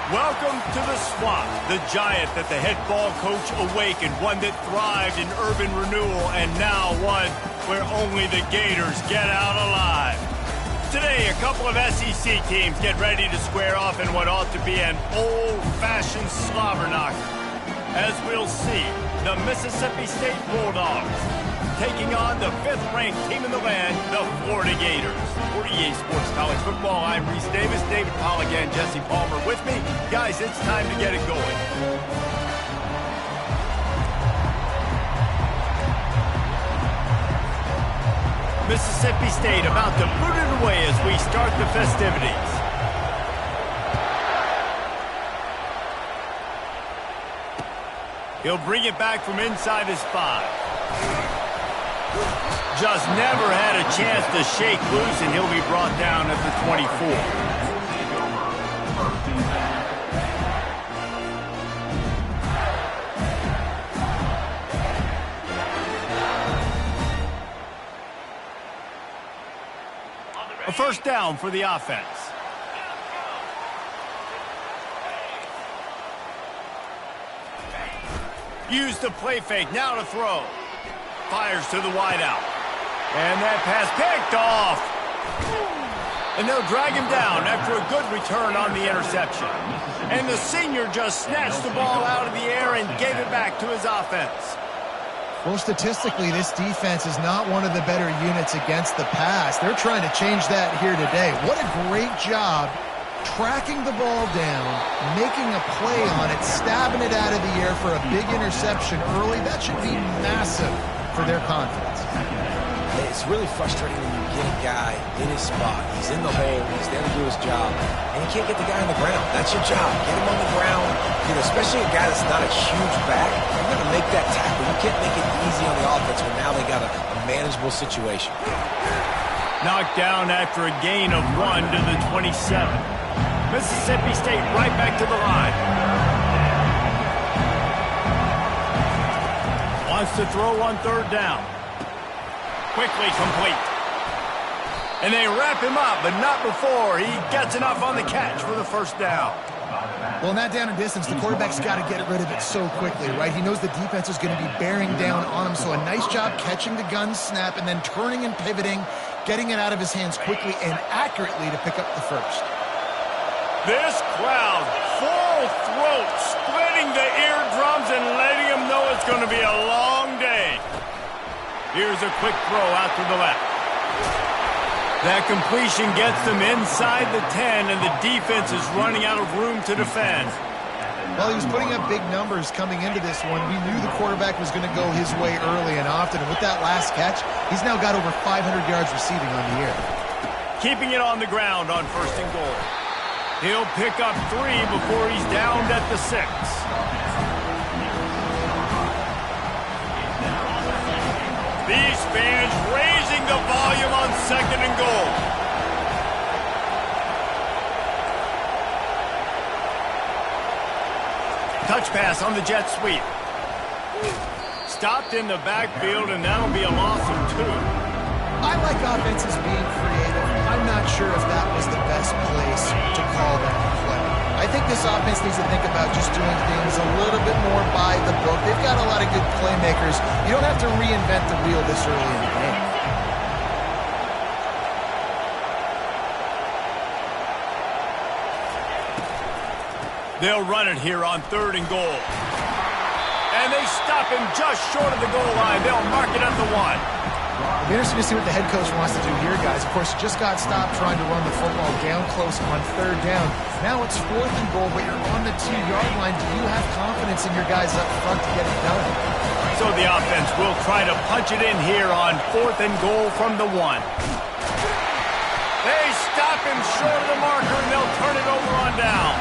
Welcome to the Swamp, the giant that the head ball coach awakened, one that thrived in urban renewal, and now one where only the Gators get out alive. Today, a couple of SEC teams get ready to square off in what ought to be an old-fashioned slobber knocker. As we'll see, the Mississippi State Bulldogs taking on the 5th-ranked team in the land, the Florida Gators. For EA Sports College Football, I'm Reese Davis, David Pollack, and Jesse Palmer with me. Guys, it's time to get it going. Mississippi State about to boot it away as we start the festivities. He'll bring it back from inside his 5. Just never had a chance to shake loose, and he'll be brought down at the 24. A first down for the offense. Use the play fake, now to throw. Fires to the wideout. And that pass picked off. And they'll drag him down after a good return on the interception. And the senior just snatched the ball out of the air and gave it back to his offense. Well, statistically, this defense is not one of the better units against the pass. They're trying to change that here today. What a great job tracking the ball down, making a play on it, stabbing it out of the air for a big interception early. That should be massive for their confidence. It's really frustrating when you get a guy in his spot. He's in the hole. He's there to do his job. And you can't get the guy on the ground. That's your job. Get him on the ground. You know, especially a guy that's not a huge back. You're going to make that tackle. You can't make it easy on the offense when now they got a manageable situation. Knocked down after a gain of 1 to the 27. Mississippi State right back to the line. Wants to throw on 3rd down. Quickly complete. And they wrap him up, but not before he gets enough on the catch for the first down. Well, in that down and distance, the quarterback's got to get rid of it so quickly, right? He knows the defense is going to be bearing down on him, so a nice job catching the gun snap and then turning and pivoting, getting it out of his hands quickly and accurately to pick up the first. This crowd, full throat, splitting the eardrums and letting them know it's going to be a long day. Here's a quick throw out to the left. That completion gets them inside the 10, and the defense is running out of room to defend. Well, he was putting up big numbers coming into this one. We knew the quarterback was going to go his way early and often, and with that last catch, he's now got over 500 yards receiving on the year. Keeping it on the ground on 1st and goal. He'll pick up 3 before he's downed at the 6. These fans raising the volume on 2nd and goal. Touch pass on the jet sweep. Stopped in the backfield, and that'll be a loss of 2. I like offenses being creative. I'm not sure if that was the best place to call that play. I think this offense needs to think about just doing things a little bit more by the book. They've got a lot of good playmakers. You don't have to reinvent the wheel this early in the game. They'll run it here on 3rd and goal. And they stop him just short of the goal line. They'll mark it at the 1. It'll be interesting to see what the head coach wants to do here, guys. Of course, just got stopped trying to run the football down close on 3rd down. Now it's 4th and goal, but you're on the 2-yard line. Do you have confidence in your guys up front to get it done? So the offense will try to punch it in here on 4th and goal from the 1. They stop him short of the marker, and they'll turn it over on down.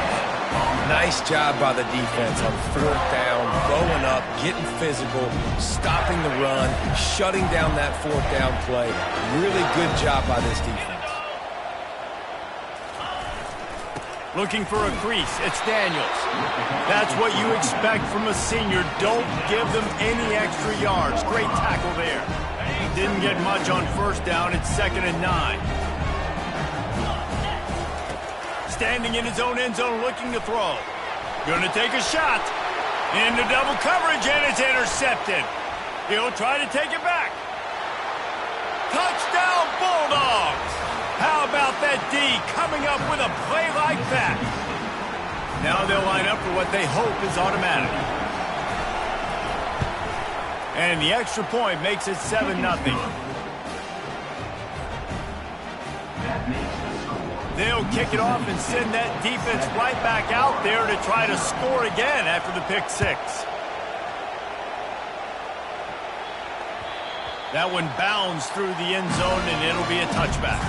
Nice job by the defense on 4th down, going up, getting physical, stopping the run, shutting down that 4th down play. Really good job by this defense. Looking for a crease, it's Daniels. That's what you expect from a senior. Don't give them any extra yards. Great tackle there. Didn't get much on 1st down. It's 2nd and 9. standing in his own end zone looking to throw. Going to take a shot. Into double coverage, and it's intercepted. He'll try to take it back. Touchdown, Bulldogs! How about that D coming up with a play like that? Now they'll line up for what they hope is automatic. And the extra point makes it 7-0. They'll kick it off and send that defense right back out there to try to score again after the pick six. That one bounds through the end zone, and it'll be a touchback.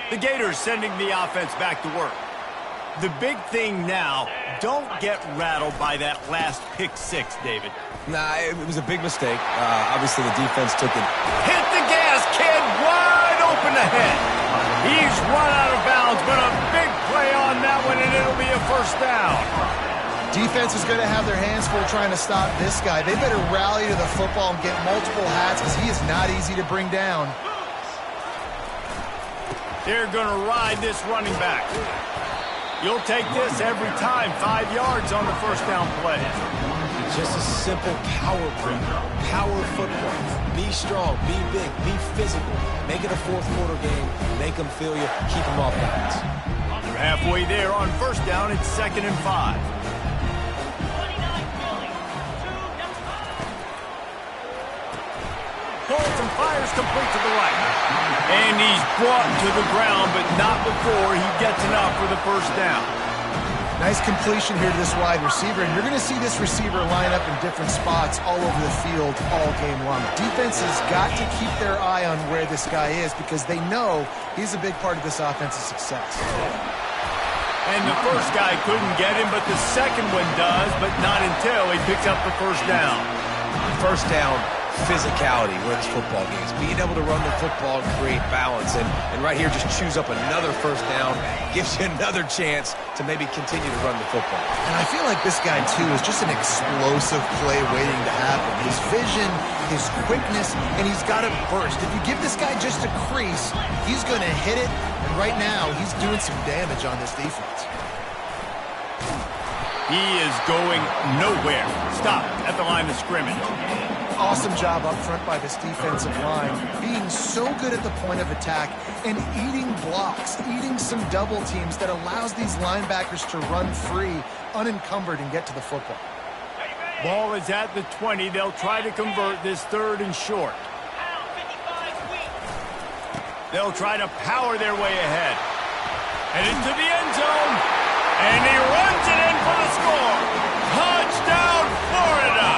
The Gators sending the offense back to work. The big thing now, don't get rattled by that last pick six, David. Nah, it was a big mistake. Obviously, the defense took it. Hit the gas, kid, wide open ahead. He's run out of bounds, but a big play on that one, and it'll be a first down. Defense is going to have their hands full trying to stop this guy. They better rally to the football and get multiple hats because he is not easy to bring down. They're going to ride this running back. You'll take this every time. 5 yards on the first down play. Just a simple power play. Power football. Be strong, be big, be physical. Make it a fourth quarter game. Make them feel you. Keep them off balance. They're halfway there on first down. It's 2nd and 5. Pulls and fires complete to the right. And he's brought to the ground, but not before he gets enough for the first down. Nice completion here to this wide receiver, and you're going to see this receiver line up in different spots all over the field all game long. Defense has got to keep their eye on where this guy is because they know he's a big part of this offense's success. And the first guy couldn't get him, but the second one does, but not until he picks up the first down. First down, physicality wins football games. Being able to run the football and create balance. And right here, just choose up another first down. Gives you another chance to maybe continue to run the football. And I feel like this guy, too, is just an explosive play waiting to happen. His vision, his quickness, and he's got it burst. If you give this guy just a crease, he's going to hit it. And right now, he's doing some damage on this defense. He is going nowhere. Stop at the line of scrimmage. Awesome job up front by this defensive line, being so good at the point of attack and eating blocks, eating some double teams that allows these linebackers to run free, unencumbered, and get to the football. Ball is at the 20. They'll try to convert this 3rd and short. They'll try to power their way ahead. And into the end zone. And he runs it in for the score. Touchdown, Florida.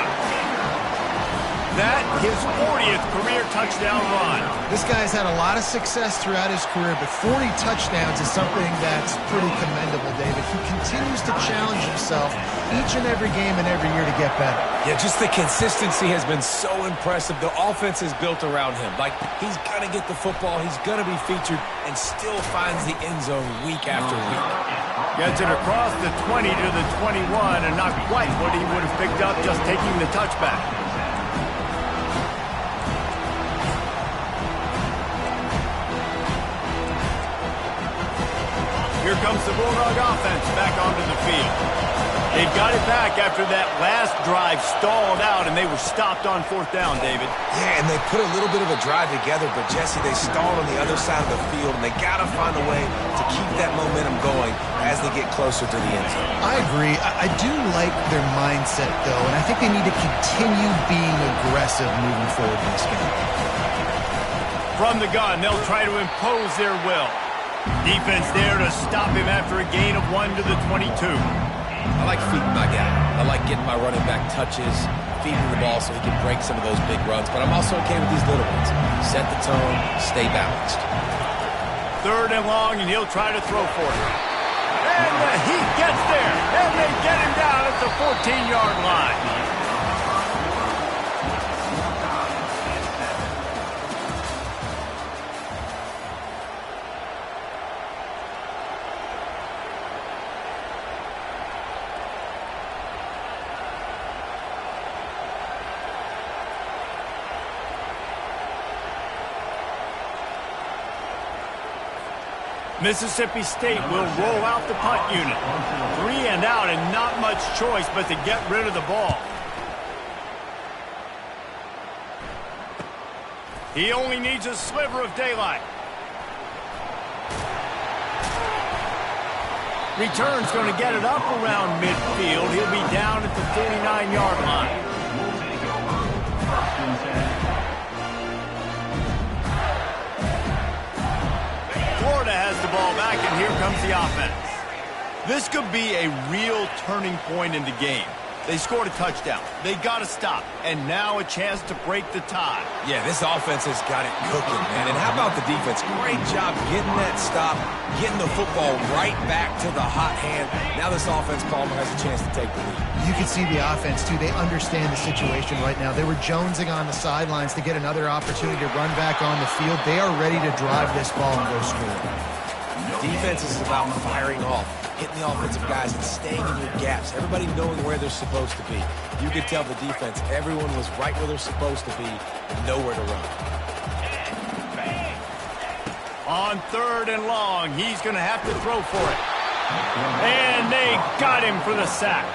That his 40th career touchdown run. This guy's had a lot of success throughout his career, but 40 touchdowns is something that's pretty commendable, David. He continues to challenge himself each and every game and every year to get better. Yeah, just the consistency has been so impressive. The offense is built around him. Like, he's going to get the football, he's going to be featured, and still finds the end zone week after week. Gets it across the 20 to the 21, and not quite what he would have picked up just taking the touchback. Here comes the Bulldog offense back onto the field. They got it back after that last drive stalled out, and they were stopped on 4th down, David. Yeah, and they put a little bit of a drive together, but, Jesse, they stalled on the other side of the field, and they got to find a way to keep that momentum going as they get closer to the end zone. I agree. I do like their mindset, though, and I think they need to continue being aggressive moving forward in this game. From the gun, they'll try to impose their will. Defense there to stop him after a gain of 1 to the 22. I like feeding my guy. I like getting my running back touches, feeding the ball so he can break some of those big runs. But I'm also okay with these little ones. Set the tone, stay balanced. 3rd and long, and he'll try to throw for it. And the Heat gets there, and they get him down at the 14-yard line. Mississippi State will roll out the punt unit. 3 and out and not much choice but to get rid of the ball. He only needs a sliver of daylight. Return's going to get it up around midfield. He'll be down at the 49-yard line. Florida has the ball back, and here comes the offense. This could be a real turning point in the game. They scored a touchdown. They got to stop. And now a chance to break the tie. Yeah, this offense has got it cooking, man. And how about the defense? Great job getting that stop, getting the football right back to the hot hand. Now this offense, Palmer, has a chance to take the lead. You can see the offense, too. They understand the situation right now. They were jonesing on the sidelines to get another opportunity to run back on the field. They are ready to drive this ball and go score. Defense is about firing off, hitting the offensive guys and staying in your gaps. Everybody knowing where they're supposed to be. You could tell the defense, everyone was right where they're supposed to be and nowhere to run. On 3rd and long, he's going to have to throw for it. And they got him for the sack.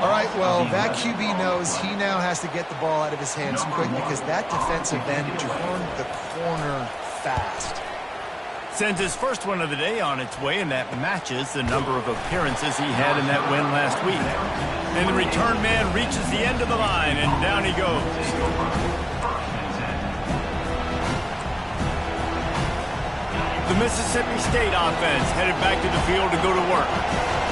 All right, well, that QB knows he now has to get the ball out of his hands quick because that defensive end turned the corner fast. Sends his first one of the day on its way, and that matches the number of appearances he had in that win last week. And the return man reaches the end of the line, and down he goes. The Mississippi State offense headed back to the field to go to work.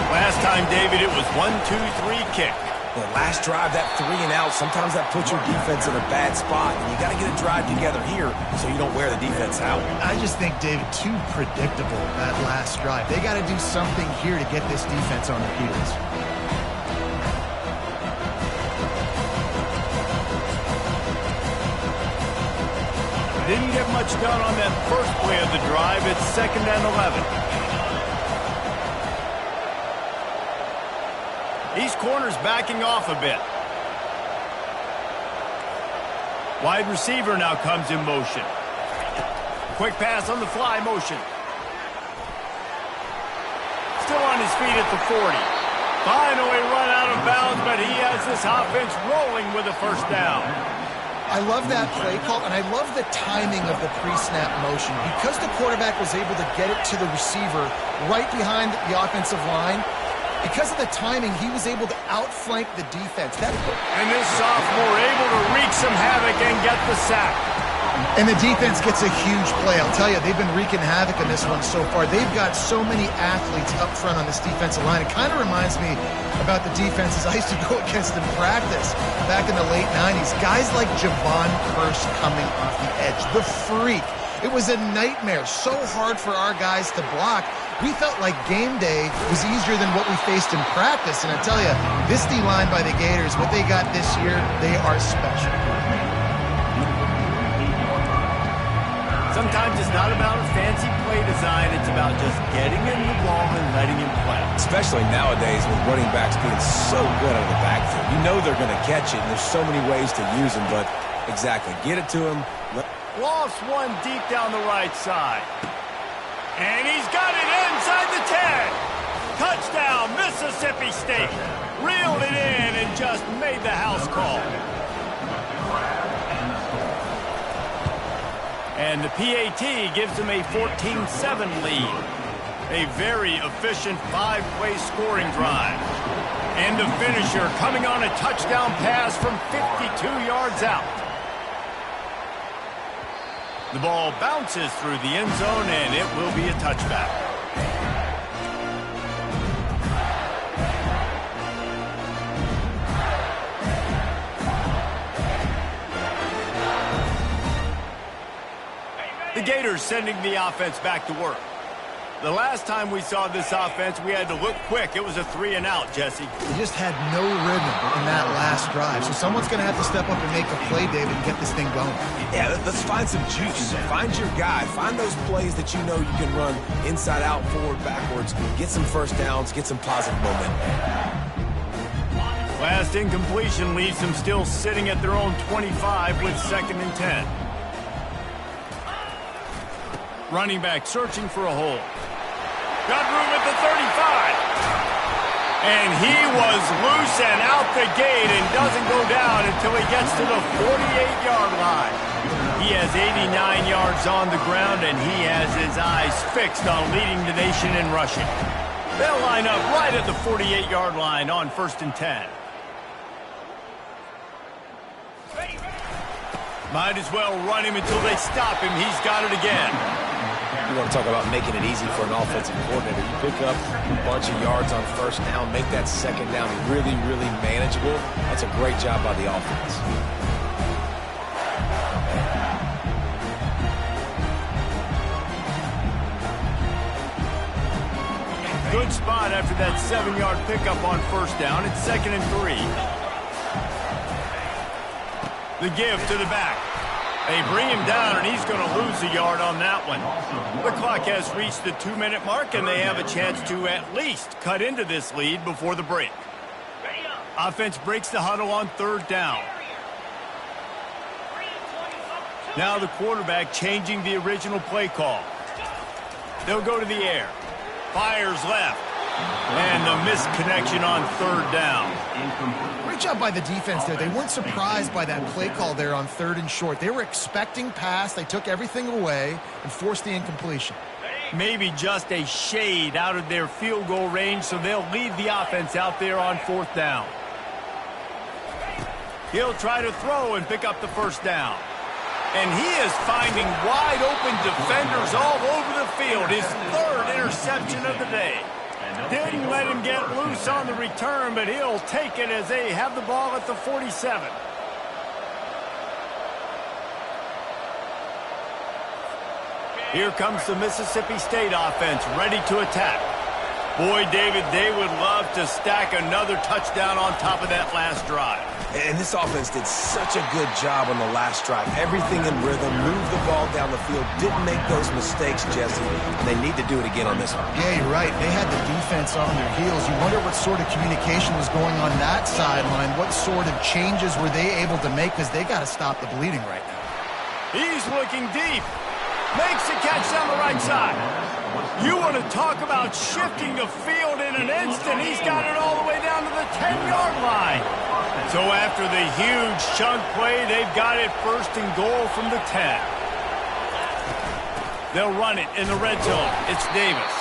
Last time, David, it was 1-2-3 kick. The last drive, that 3 and out, sometimes that puts your defense in a bad spot. And you got to get a drive together here so you don't wear the defense out. I just think, David, too predictable, that last drive. They got to do something here to get this defense on their heels. Didn't get much done on that first play of the drive. It's 2nd and 11. These corners backing off a bit. Wide receiver now comes in motion. Quick pass on the fly motion. Still on his feet at the 40. Finally run out of bounds, but he has this offense rolling with a first down. I love that play call, and I love the timing of the pre-snap motion. Because the quarterback was able to get it to the receiver right behind the offensive line, because of the timing, he was able to outflank the defense. And this sophomore able to wreak some havoc and get the sack. And the defense gets a huge play. I'll tell you, they've been wreaking havoc in this one so far. They've got so many athletes up front on this defensive line. It kind of reminds me about the defenses I used to go against in practice back in the late 90s. Guys like Javon Curse coming off the edge. The freak. It was a nightmare. So hard for our guys to block. We felt like game day was easier than what we faced in practice. And I tell you, this D-line by the Gators, what they got this year, they are special. Sometimes it's not about a fancy play design. It's about just getting him the ball and letting him play. Especially nowadays with running backs being so good out of the backfield. You know they're going to catch it, and there's so many ways to use them. But exactly, get it to him. Lost one deep down the right side. And he's got it inside the 10. Touchdown, Mississippi State. Reeled it in and just made the house call. And the PAT gives them a 14-7 lead. A very efficient 5-play scoring drive. And the finisher coming on a touchdown pass from 52 yards out. The ball bounces through the end zone, and it will be a touchback. The Gators sending the offense back to work. The last time we saw this offense, we had to look quick. It was a 3 and out, Jesse. They just had no rhythm in that last drive. So someone's going to have to step up and make a play, David, and get this thing going. Yeah, let's find some juice. Find your guy. Find those plays that you know you can run inside out, forward, backwards. Get some first downs. Get some positive momentum. Last incompletion leaves them still sitting at their own 25 with 2nd and 10. Running back searching for a hole. Got room at the 35. And he was loose and out the gate and doesn't go down until he gets to the 48-yard line. He has 89 yards on the ground, and he has his eyes fixed on leading the nation in rushing. They'll line up right at the 48-yard line on 1st and 10. Might as well run him until they stop him. He's got it again. You want to talk about making it easy for an offensive coordinator. You pick up a bunch of yards on 1st down, make that 2nd down really, really manageable. That's a great job by the offense. Good spot after that 7-yard pickup on 1st down. It's 2nd and 3. The give to the back. They bring him down, and he's going to lose a yard on that one. The clock has reached the 2-minute mark, and they have a chance to at least cut into this lead before the break. Offense breaks the huddle on 3rd down. Now the quarterback changing the original play call. They'll go to the air. Fires left. And the misconnection on 3rd down. Great job by the defense there. They weren't surprised by that play call there on 3rd and short. They were expecting pass. They took everything away and forced the incompletion. Maybe just a shade out of their field goal range, so they'll lead the offense out there on 4th down. He'll try to throw and pick up the 1st down. And he is finding wide open defenders all over the field. His 3rd interception of the day. Didn't let him get loose on the return, but he'll take it as they have the ball at the 47. Here comes the Mississippi State offense ready to attack. Boy, David, they would love to stack another touchdown on top of that last drive. And this offense did such a good job on the last drive. Everything in rhythm, moved the ball down the field, didn't make those mistakes, Jesse, and they need to do it again on this one. Yeah, you're right. They had the defense on their heels. You wonder what sort of communication was going on that sideline. What sort of changes were they able to make, because they got to stop the bleeding right now. He's looking deep. Makes the catch down the right side. You want to talk about shifting the field in an instant. He's got it all the way down to the 10-yard line. So after the huge chunk play, they've got it 1st and goal from the 10. They'll run it in the red zone. It's Davis.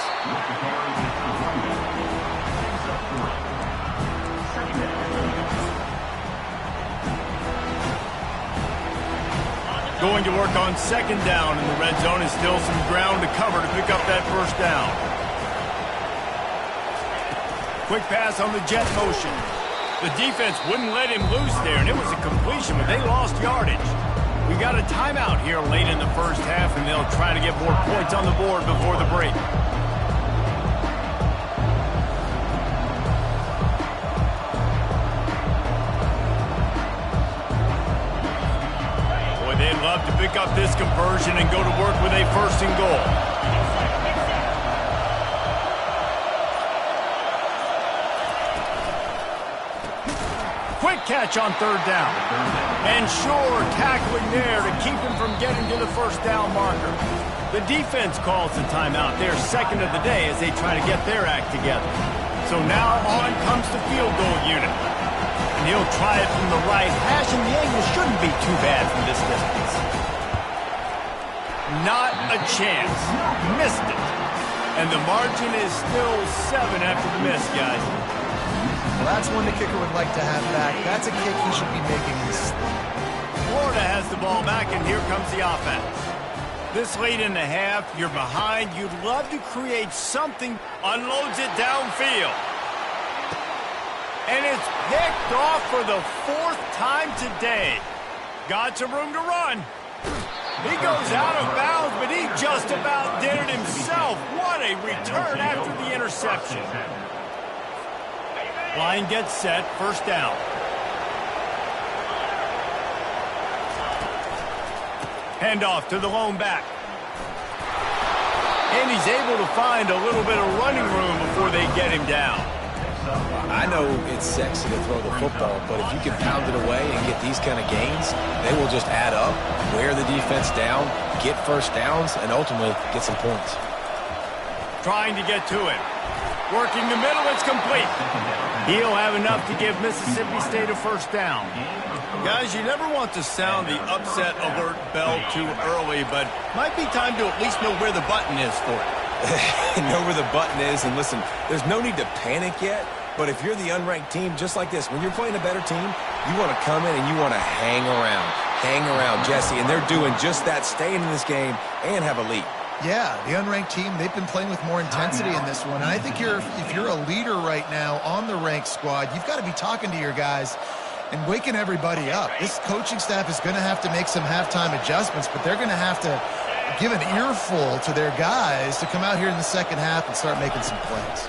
Going to work on 2nd down in the red zone, and still some ground to cover to pick up that 1st down. Quick pass on the jet motion. The defense wouldn't let him loose there, and it was a completion, but they lost yardage. We got a timeout here late in the 1st half, and they'll try to get more points on the board before the break. They'd love to pick up this conversion and go to work with a 1st and goal. Quick catch on 3rd down. And sure tackling there to keep him from getting to the 1st down marker. The defense calls the timeout, their 2nd of the day, as they try to get their act together. So now on comes the field goal unit. And he'll try it from the right hash, and the angle shouldn't be too bad from this distance. Not a chance. Missed it. And the margin is still 7 after the miss, guys. Well, that's one the kicker would like to have back. That's a kick he should be making this. Florida has the ball back, and here comes the offense. This late in the half, you're behind. You'd love to create something. Unloads it downfield. And it's picked off for the 4th time today. Got some room to run. He goes out of bounds, but he just about did it himself. What a return after the interception. Line gets set, 1st down. Handoff to the lone back. And he's able to find a little bit of running room before they get him down. I know it's sexy to throw the football, but if you can pound it away and get these kind of gains, they will just add up, wear the defense down, get first downs, and ultimately get some points. Trying to get to it. Working the middle, it's complete. He'll have enough to give Mississippi State a first down. Guys, you never want to sound the upset alert bell too early, but might be time to at least know where the button is for it. Know where the button is, and listen, there's no need to panic yet, but if you're the unranked team, just like this, when you're playing a better team, you want to come in and you want to hang around, Jesse, and they're doing just that, staying in this game and have a lead. Yeah, the unranked team, they've been playing with more intensity in this one, and I think if you're a leader right now on the ranked squad, you've got to be talking to your guys and waking everybody up. This coaching staff is going to have to make some halftime adjustments, but they're going to have to give an earful to their guys to come out here in the second half and start making some plays.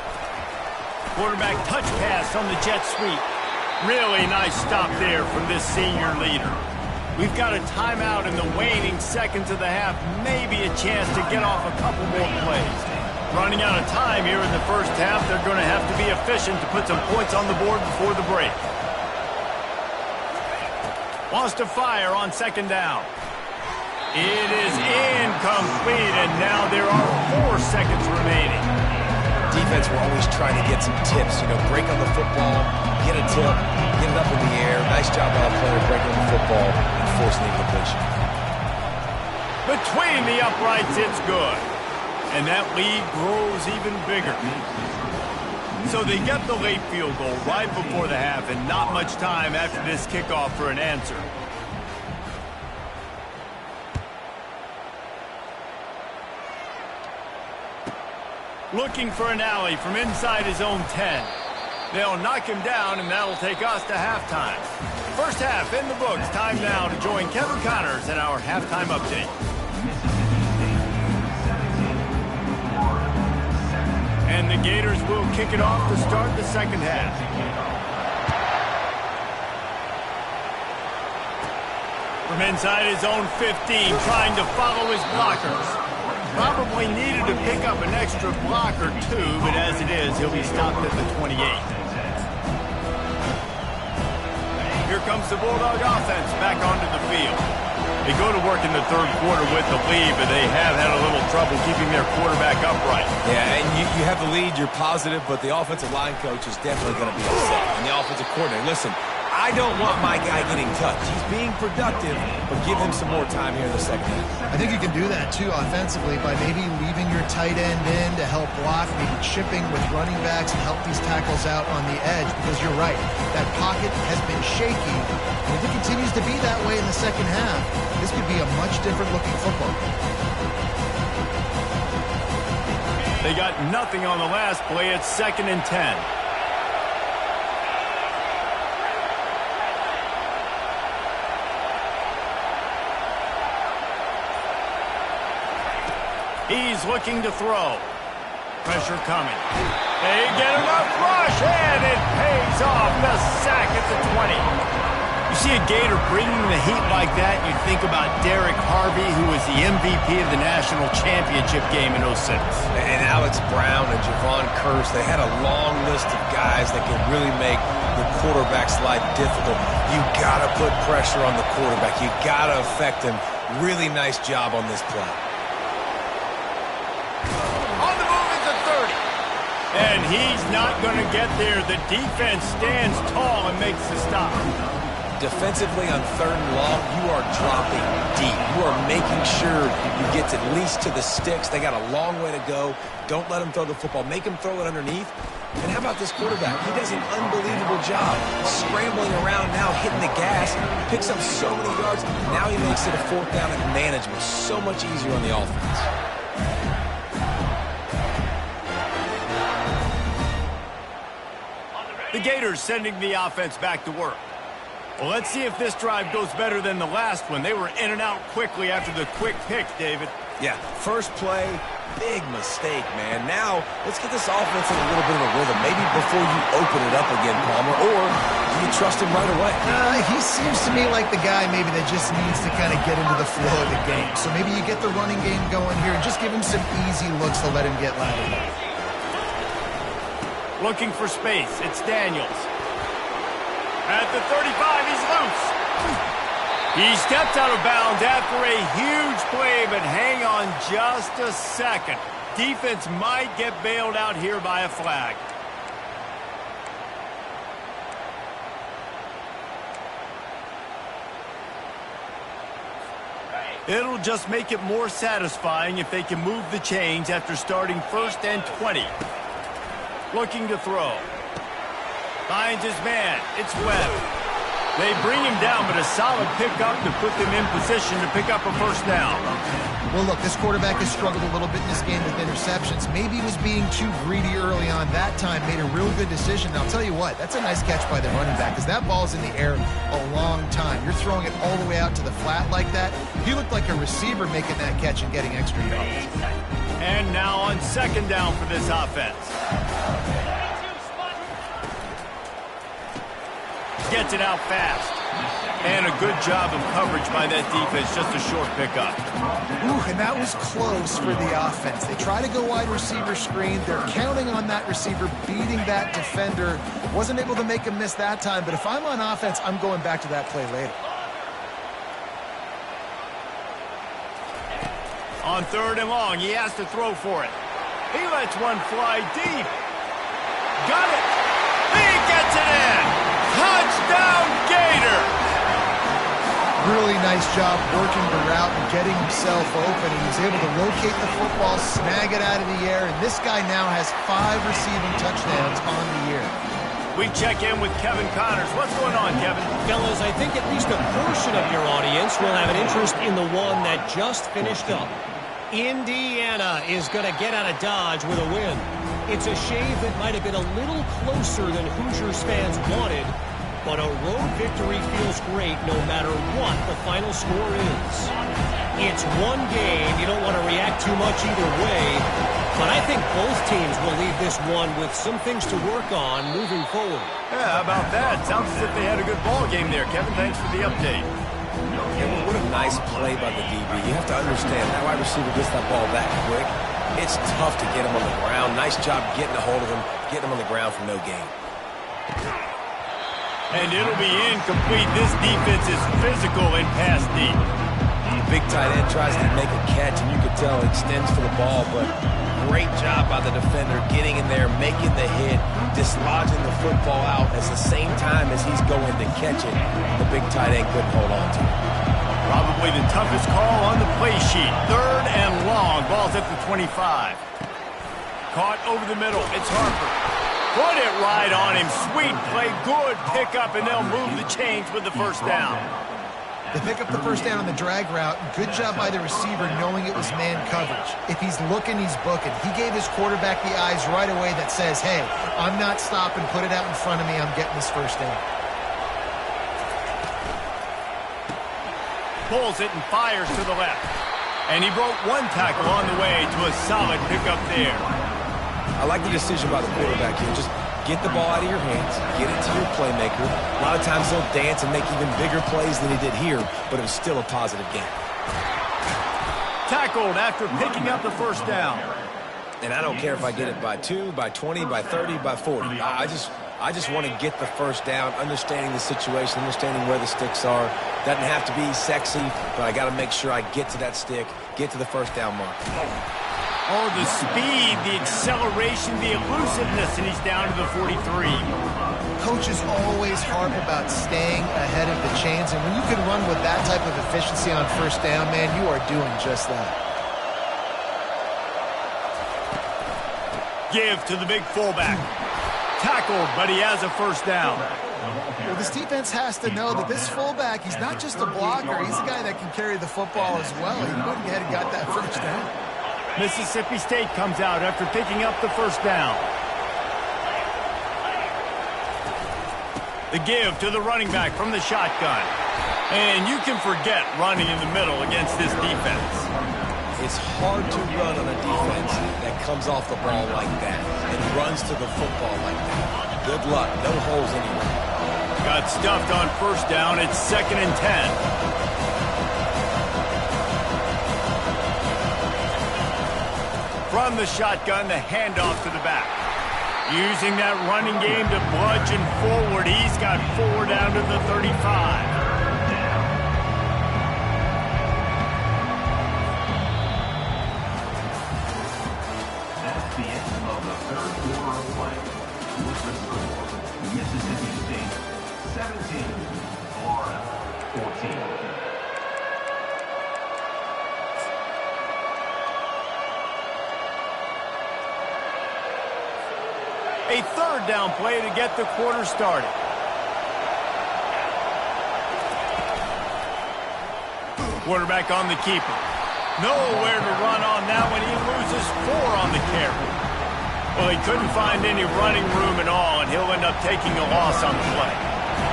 Quarterback touch pass on the jet sweep. Really nice stop there from this senior leader. We've got a timeout in the waning seconds of the half, maybe a chance to get off a couple more plays. Running out of time here in the first half, they're going to have to be efficient to put some points on the board before the break. Wants to fire on second down. It is incomplete, and now there are 4 seconds remaining. Defense will always try to get some tips, break on the football, get a tip, get it up in the air. Nice job by the player breaking the football and forcing the incompletion. Between the uprights, it's good. And that lead grows even bigger. So they get the late field goal right before the half, and not much time after this kickoff for an answer. Looking for an alley from inside his own 10. They'll knock him down, and that'll take us to halftime. First half in the books. Time now to join Kevin Connors in our halftime update. And the Gators will kick it off to start the second half. From inside his own 15, trying to follow his blockers. Probably needed to pick up an extra block or two, but as it is, he'll be stopped at the 28. Here comes the Bulldog offense back onto the field. They go to work in the third quarter with the lead, but they have had a little trouble keeping their quarterback upright. Yeah, and you have the lead, you're positive, but the offensive line coach is definitely going to be upset. And the offensive coordinator, listen, I don't want my guy getting touched. He's being productive, but give him some more time here in the second half. I think you can do that, too, offensively, by maybe leaving your tight end in to help block, maybe chipping with running backs and help these tackles out on the edge, because you're right. That pocket has been shaky, and if it continues to be that way in the second half, this could be a much different-looking football game. They got nothing on the last play. It's 2nd and 10. He's looking to throw. Pressure coming. They get enough rush, and it pays off. The sack at the 20. You see a Gator bringing the heat like that, you think about Derek Harvey, who was the MVP of the national championship game in 06. And Alex Brown and Javon Curse, they had a long list of guys that could really make the quarterback's life difficult. You got to put pressure on the quarterback. You got to affect him. Really nice job on this play. And he's not going to get there. The defense stands tall and makes the stop. Defensively on 3rd and long, you are dropping deep. You are making sure you get at least to the sticks. They got a long way to go. Don't let them throw the football. Make them throw it underneath. And how about this quarterback? He does an unbelievable job scrambling around now, hitting the gas. Picks up so many yards. Now he makes it a 4th down and management. So much easier on the offense. The Gators sending the offense back to work. Well, let's see if this drive goes better than the last one. They were in and out quickly after the quick pick, David. Yeah, first play, big mistake, man. Now, let's get this offense in a little bit of a rhythm. Maybe before you open it up again, Palmer, or do you trust him right away? He seems to me like the guy maybe that just needs to kind of get into the flow of the game. So maybe you get the running game going here and just give him some easy looks to let him get louder. Looking for space. It's Daniels. At the 35, he's loose. He stepped out of bounds after a huge play, but hang on just a second. Defense might get bailed out here by a flag. It'll just make it more satisfying if they can move the chains after starting 1st and 20. Looking to throw. Finds his man. It's Webb. They bring him down, but a solid pickup to put them in position to pick up a first down. Well, look, this quarterback has struggled a little bit in this game with interceptions. Maybe he was being too greedy early on. That time made a real good decision. Now, I'll tell you what, that's a nice catch by the running back because that ball's in the air a long time. You're throwing it all the way out to the flat like that. He looked like a receiver making that catch and getting extra yards. And now on 2nd down for this offense. Gets it out fast. And a good job of coverage by that defense. Just a short pickup. Ooh, and that was close for the offense. They try to go wide receiver screen. They're counting on that receiver beating that defender. Wasn't able to make him miss that time, but if I'm on offense, I'm going back to that play later. On 3rd and long, he has to throw for it. He lets one fly deep. Got it. He gets it in. Touchdown, Gators! Really nice job working the route and getting himself open. He was able to locate the football, snag it out of the air, and this guy now has 5 receiving touchdowns on the year. We check in with Kevin Connors. What's going on, Kevin? Fellas, I think at least a portion of your audience will have an interest in the one that just finished up. Indiana is going to get out of Dodge with a win. It's a shave that might have been a little closer than Hoosiers fans wanted, but a road victory feels great no matter what the final score is. It's one game. You don't want to react too much either way, but I think both teams will leave this one with some things to work on moving forward. Yeah, how about that? Sounds as if they had a good ball game there, Kevin. Thanks for the update. Yeah, what a nice play by the DB. You have to understand, that wide receiver gets that ball that quick. It's tough to get him on the ground. Nice job getting a hold of him, getting him on the ground for no gain. And it'll be incomplete. This defense is physical and pass deep. The big tight end tries to make a catch, and you can tell it extends for the ball, but great job by the defender getting in there, making the hit, dislodging the football out at the same time as he's going to catch it. The big tight end couldn't hold on to it. Probably the toughest call on the play sheet. 3rd and long. Ball's at the 25. Caught over the middle. It's Harper. Put it right on him. Sweet play. Good pickup, and they'll move the chains with the first down. They pick up the first down on the drag route. Good job by the receiver knowing it was man coverage. If he's looking, he's booking. He gave his quarterback the eyes right away that says, hey, I'm not stopping. Put it out in front of me. I'm getting this first down. Pulls it and fires to the left. And he broke one tackle on the way to a solid pickup there. I like the decision by the quarterback here. Just get the ball out of your hands, get it to your playmaker. A lot of times he'll dance and make even bigger plays than he did here, but it was still a positive game. Tackled after picking up the first down. And I don't care if I get it by 2, by 20, by 30, by 40. I just want to get the first down, understanding the situation, understanding where the sticks are. Doesn't have to be sexy, but I got to make sure I get to that stick, get to the first down mark. Oh, the speed, the acceleration, the elusiveness, and he's down to the 43. Coaches always harp about staying ahead of the chains, and when you can run with that type of efficiency on first down, man, you are doing just that. Give to the big fullback. Tackled, but he has a first down. Well, this defense has to know that this fullback, he's not just a blocker. He's a guy that can carry the football as well. He went ahead and got that first down. Mississippi State comes out after picking up the first down. The give to the running back from the shotgun. And you can forget running in the middle against this defense. It's hard to run on a defense that comes off the ball like that and runs to the football like that. Good luck. No holes anywhere. Got stuffed on first down. It's 2nd and 10. From the shotgun, the handoff to the back. Using that running game to bludgeon forward. He's got 4 down to the 35. Mississippi State 17, Florida 14. A third down play to get the quarter started. Quarterback on the keeper. Nowhere to run on that one. He loses 4 on the carry. Well, he couldn't find any running room at all, and he'll end up taking a loss on the play.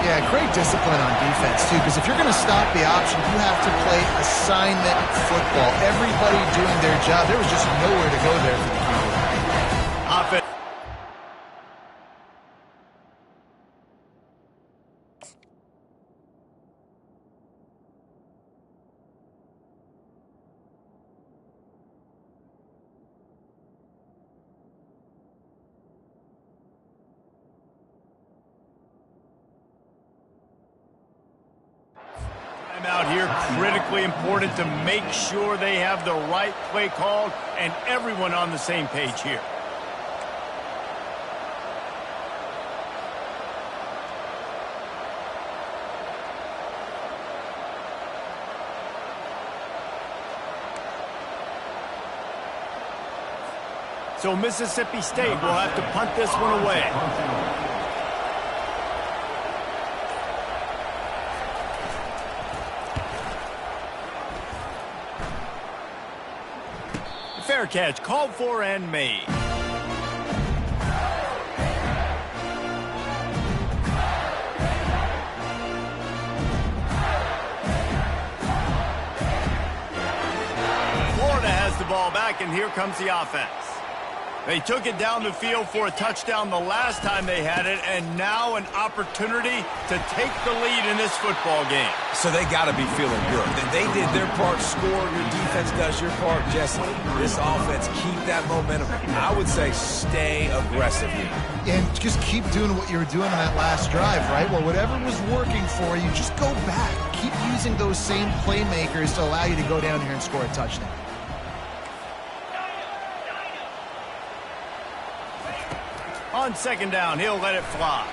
Yeah, great discipline on defense, too, because if you're going to stop the option, you have to play assignment football. Everybody doing their job. There was just nowhere to go there for the keeper. Offense. Out here, critically important to make sure they have the right play called and everyone on the same page here. So Mississippi State will have to punt this one away. Fair catch, called for and made. Florida has the ball back, and here comes the offense. They took it down the field for a touchdown the last time they had it, and now an opportunity to take the lead in this football game. So they got to be feeling good. They did their part, score. Your defense does your part, Jesse. This offense, keep that momentum. I would say stay aggressive here. And just keep doing what you were doing on that last drive, right? Well, whatever was working for you, just go back. Keep using those same playmakers to allow you to go down here and score a touchdown. On second down, he'll let it fly.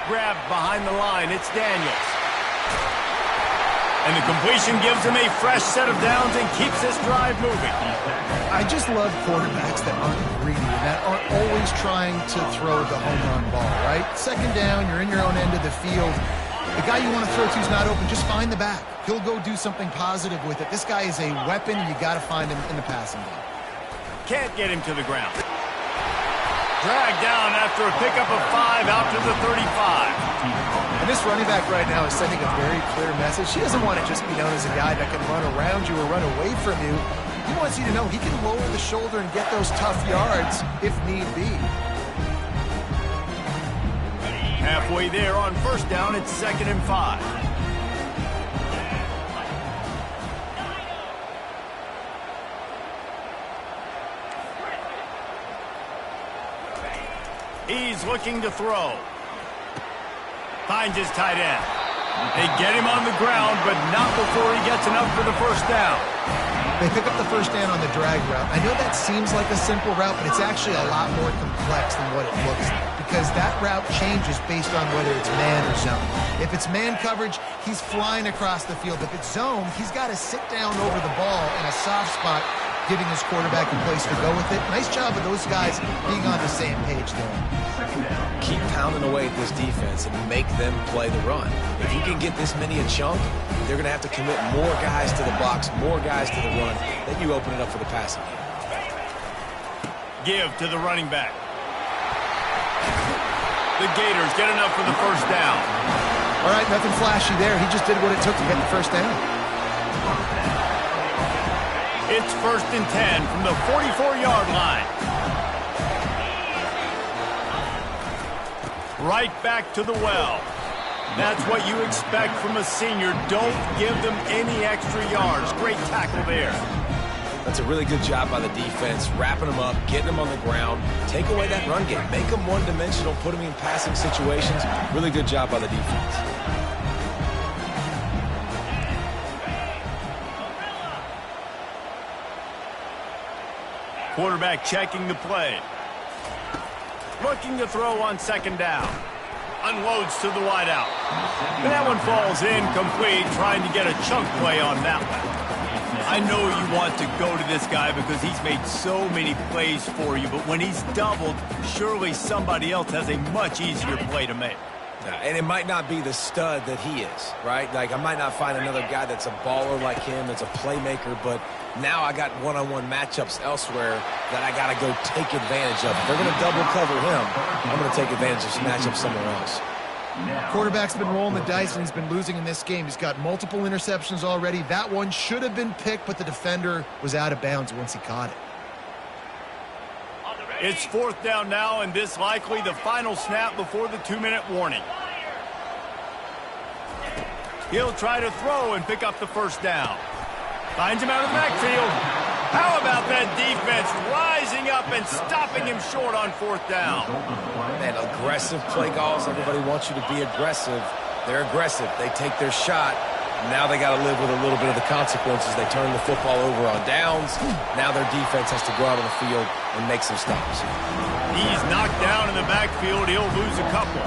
Grabbed behind the line, it's Daniels. And the completion gives him a fresh set of downs and keeps this drive moving. I just love quarterbacks that aren't greedy and that aren't always trying to throw the home run ball, right? Second down, you're in your own end of the field. The guy you want to throw to is not open. Just find the back. He'll go do something positive with it. This guy is a weapon, and you got to find him in the passing game. Can't get him to the ground. Dragged down after a pickup of 5 out to the 35. And this running back right now is sending a very clear message. He doesn't want to just be known as a guy that can run around you or run away from you. He wants you to know he can lower the shoulder and get those tough yards if need be. Halfway there on first down, it's 2nd and 5. He's looking to throw. Finds his tight end. They get him on the ground, but not before he gets enough for the first down. They pick up the first down on the drag route. I know that seems like a simple route, but it's actually a lot more complex than what it looks like, because that route changes based on whether it's man or zone. If it's man coverage, he's flying across the field. If it's zone, he's got to sit down over the ball in a soft spot, giving his quarterback a place to go with it. Nice job of those guys being on the same page there. Keep pounding away at this defense and make them play the run. If you can get this many a chunk, they're going to have to commit more guys to the box, more guys to the run. Then you open it up for the passing game. Give to the running back. The Gators get enough for the first down. All right, nothing flashy there. He just did what it took to get the first down. It's 1st and 10 from the 44-yard line. Right back to the well. That's what you expect from a senior. Don't give them any extra yards. Great tackle there. That's a really good job by the defense, wrapping them up, getting them on the ground, take away that run game, make them one-dimensional, put them in passing situations. Really good job by the defense. Quarterback checking the play. Looking to throw on second down. Unloads to the wideout. And that one falls incomplete, trying to get a chunk play on that one. I know you want to go to this guy because he's made so many plays for you, but when he's doubled, surely somebody else has a much easier play to make. And it might not be the stud that he is, right? Like, I might not find another guy that's a baller like him, that's a playmaker, but now I got one-on-one matchups elsewhere that I got to go take advantage of. If they're going to double cover him, I'm going to take advantage of some matchups somewhere else. Quarterback's been rolling the dice, and he's been losing in this game. He's got multiple interceptions already. That one should have been picked, but the defender was out of bounds once he caught it. It's fourth down now, and this likely the final snap before the 2-minute warning. He'll try to throw and pick up the first down. Finds him out of the backfield. How about that defense rising up and stopping him short on fourth down? Man, aggressive play calls. Everybody wants you to be aggressive. They're aggressive. They take their shot. Now they got to live with a little bit of the consequences. They turn the football over on downs. Now their defense has to go out on the field and make some stops. He's knocked down in the backfield. He'll lose a couple.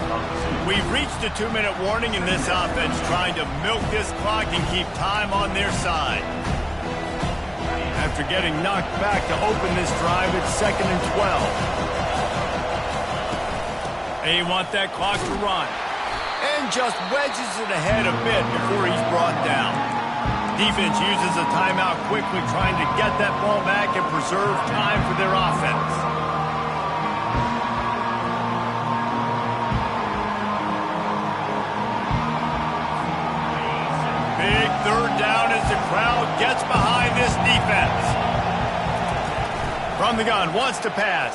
We've reached a 2-minute warning in this offense, trying to milk this clock and keep time on their side. After getting knocked back to open this drive, it's 2nd and 12. They want that clock to run. And just wedges it ahead a bit before he's brought down. Defense uses a timeout quickly, trying to get that ball back and preserve time for their offense. Big third down as the crowd gets behind this defense. From the gun, wants to pass.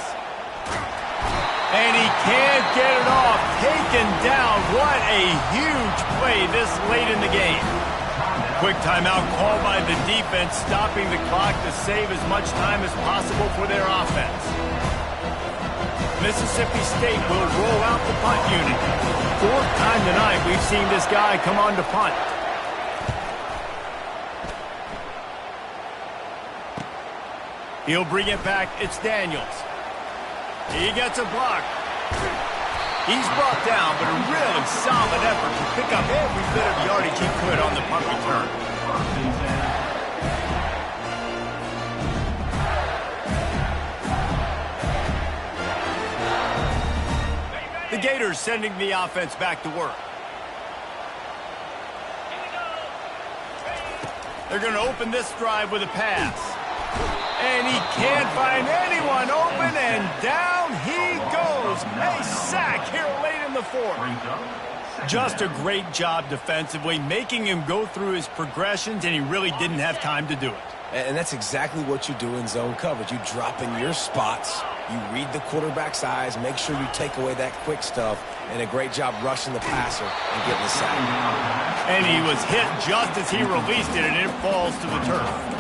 And he can't get it off. Taken down. What a huge play this late in the game. Quick timeout called by the defense, stopping the clock to save as much time as possible for their offense. Mississippi State will roll out the punt unit. Fourth time tonight we've seen this guy come on to punt. He'll bring it back. It's Daniels. He gets a block. He's brought down, but a really solid effort to pick up every bit of yardage he could on the punt return. The Gators sending the offense back to work. They're going to open this drive with a pass. And he can't find anyone open, and down he goes. A sack here late in the fourth. Just a great job defensively, making him go through his progressions, and he really didn't have time to do it. And that's exactly what you do in zone coverage. You drop in your spots, you read the quarterback's eyes, make sure you take away that quick stuff, and a great job rushing the passer and getting the sack. And he was hit just as he released it, and it falls to the turf.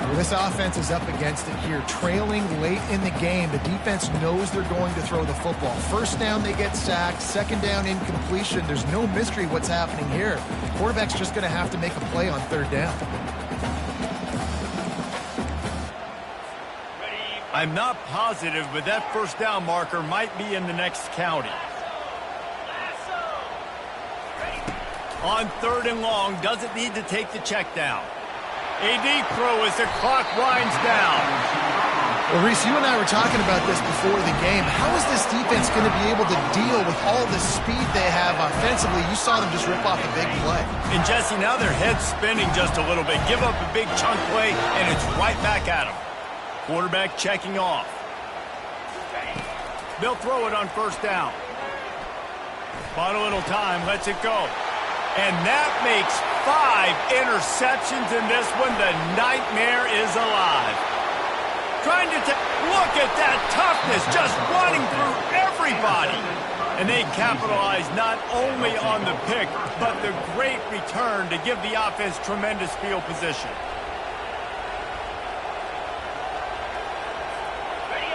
Well, this offense is up against it here. Trailing late in the game, the defense knows they're going to throw the football. First down, they get sacked. Second down, incompletion. There's no mystery what's happening here. Quarterback's just going to have to make a play on third down. I'm not positive, but that first down marker might be in the next county. On third and long, doesn't need to take the check down. A deep throw as the clock winds down. Well, Reese, you and I were talking about this before the game. How is this defense going to be able to deal with all the speed they have offensively? You saw them just rip off a big play. And, Jesse, now their head's spinning just a little bit. Give up a big chunk play, and it's right back at them. Quarterback checking off. They'll throw it on first down. Bought a little time, lets it go. And that makes 5 interceptions in this one. The nightmare is alive. Trying to look at that toughness, just running through everybody. And they capitalize not only on the pick, but the great return to give the offense tremendous field position.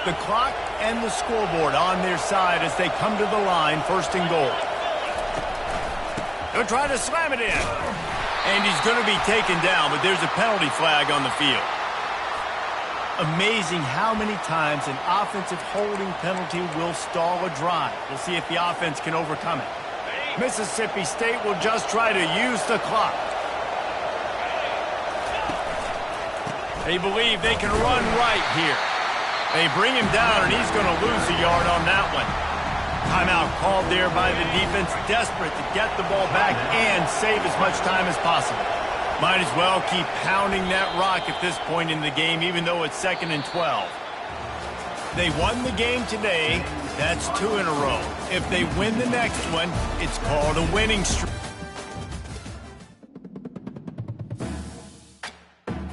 The clock and the scoreboard on their side as they come to the line, first and goal. They'll try to slam it in. And he's going to be taken down, but there's a penalty flag on the field. Amazing how many times an offensive holding penalty will stall a drive. We'll see if the offense can overcome it. Mississippi State will just try to use the clock. They believe they can run right here. They bring him down, and he's going to lose a yard on that one. Timeout called there by the defense, desperate to get the ball back and save as much time as possible. Might as well keep pounding that rock at this point in the game, even though it's 2nd and 12. They won the game today. That's 2 in a row. If they win the next one, it's called a winning streak.